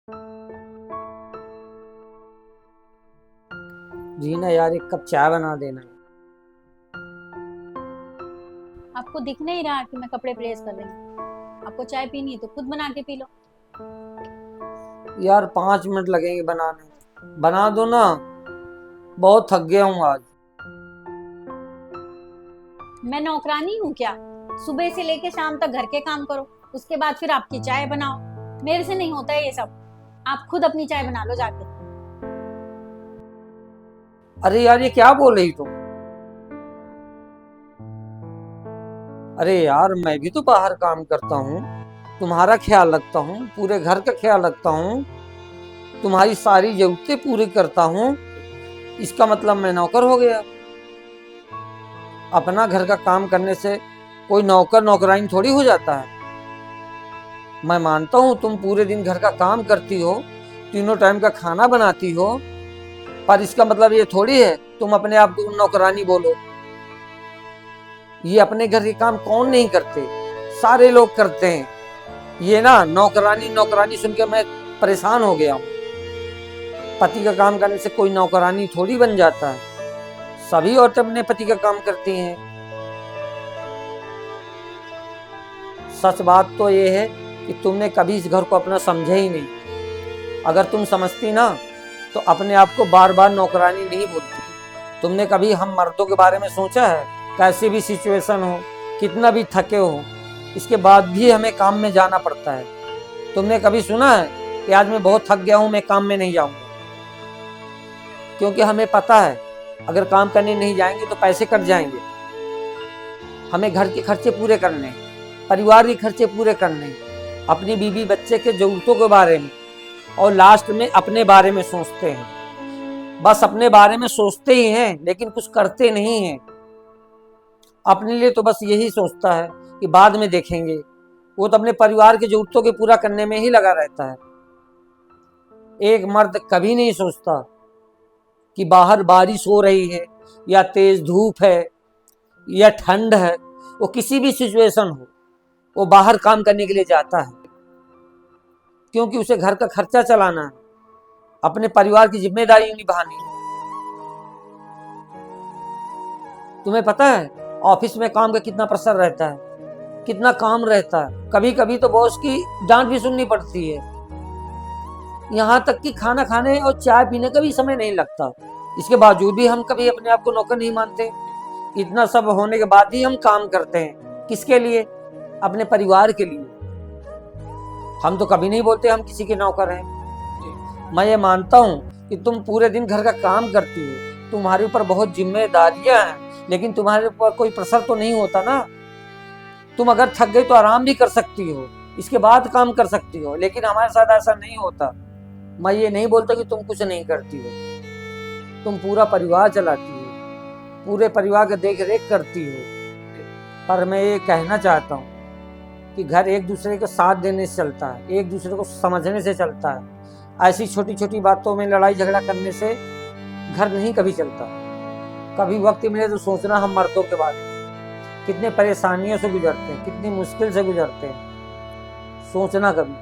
जी ना यार, एक कप चाय बना देना। आपको दिख नहीं रहा कि मैं कपड़े प्रेस कर रही हूँ? आपको चाय पीनी है तो खुद बना के पी लो। यार 5 मिनट लगेंगे बनाने, बना दो ना। बहुत थक गया हूँ आज। मैं नौकरानी हूँ क्या? सुबह से लेके शाम तक घर के काम करो, उसके बाद फिर आपकी चाय बनाओ। मेरे से नहीं होता है ये सब। आप खुद अपनी चाय बना लो जाके। अरे यार, ये क्या बोल रही तुम? अरे यार, मैं भी तो बाहर काम करता हूँ, तुम्हारा ख्याल रखता हूँ, पूरे घर का ख्याल रखता हूँ, तुम्हारी सारी जरूरतें पूरी करता हूँ। इसका मतलब मैं नौकर हो गया? अपना घर का काम करने से कोई नौकर नौकरानी थोड़ी हो जाता है। मैं मानता हूँ तुम पूरे दिन घर का काम करती हो, तीनों टाइम का खाना बनाती हो, पर इसका मतलब ये थोड़ी है तुम अपने आप को नौकरानी बोलो। ये अपने घर के काम कौन नहीं करते, सारे लोग करते हैं। ये ना नौकरानी नौकरानी सुन के मैं परेशान हो गया हूँ। पति का काम करने से कोई नौकरानी थोड़ी बन जाता है। सभी औरतें अपने पति का काम करती हैं। सच बात तो ये है कि तुमने कभी इस घर को अपना समझा ही नहीं। अगर तुम समझती ना तो अपने आप को बार बार नौकरानी नहीं बोलती। तुमने कभी हम मर्दों के बारे में सोचा है? कैसी भी सिचुएशन हो, कितना भी थके हो, इसके बाद भी हमें काम में जाना पड़ता है। तुमने कभी सुना है कि आज मैं बहुत थक गया हूं, मैं काम में नहीं जाऊंगा? क्योंकि हमें पता है अगर काम करने नहीं जाएंगे तो पैसे कट जाएंगे। हमें घर के खर्चे पूरे करने, परिवार के खर्चे पूरे करने, अपनी बीवी बच्चे के जरूरतों के बारे में, और लास्ट में अपने बारे में सोचते हैं। बस अपने बारे में सोचते ही हैं लेकिन कुछ करते नहीं हैं। अपने लिए तो बस यही सोचता है कि बाद में देखेंगे। वो तो अपने परिवार की जरूरतों के पूरा करने में ही लगा रहता है। एक मर्द कभी नहीं सोचता कि बाहर बारिश हो रही है या तेज धूप है या ठंड है। वो किसी भी सिचुएशन हो, वो बाहर काम करने के लिए जाता है, क्योंकि उसे घर का खर्चा चलाना है, अपने परिवार की जिम्मेदारी निभानी है। तुम्हें पता है ऑफिस में काम का कितना प्रेशर रहता है, कितना काम रहता है। कभी कभी तो बॉस की डांट भी सुननी पड़ती है। यहाँ तक कि खाना खाने और चाय पीने का भी समय नहीं लगता। इसके बावजूद भी हम कभी अपने आप को नौकर नहीं मानते। इतना सब होने के बाद भी हम काम करते हैं। किसके लिए? अपने परिवार के लिए। हम तो कभी नहीं बोलते हम किसी के नौकर हैं। मैं ये मानता हूँ कि तुम पूरे दिन घर का काम करती हो, तुम्हारे ऊपर बहुत जिम्मेदारियां हैं, लेकिन तुम्हारे ऊपर कोई प्रेशर तो नहीं होता ना। तुम अगर थक गई तो आराम भी कर सकती हो, इसके बाद काम कर सकती हो, लेकिन हमारे साथ ऐसा नहीं होता। मैं ये नहीं बोलता कि तुम कुछ नहीं करती हो, तुम पूरा परिवार चलाती हो, पूरे परिवार की देख रेख करती हो। पर मैं ये कहना चाहता हूँ कि घर एक दूसरे के साथ देने से चलता है, एक दूसरे को समझने से चलता है। ऐसी छोटी छोटी बातों में लड़ाई झगड़ा करने से घर नहीं कभी चलता। कभी वक्त मिले तो सोचना हम मर्दों के बारे में, कितने परेशानियों से गुजरते हैं, कितनी मुश्किल से गुजरते हैं, सोचना कभी।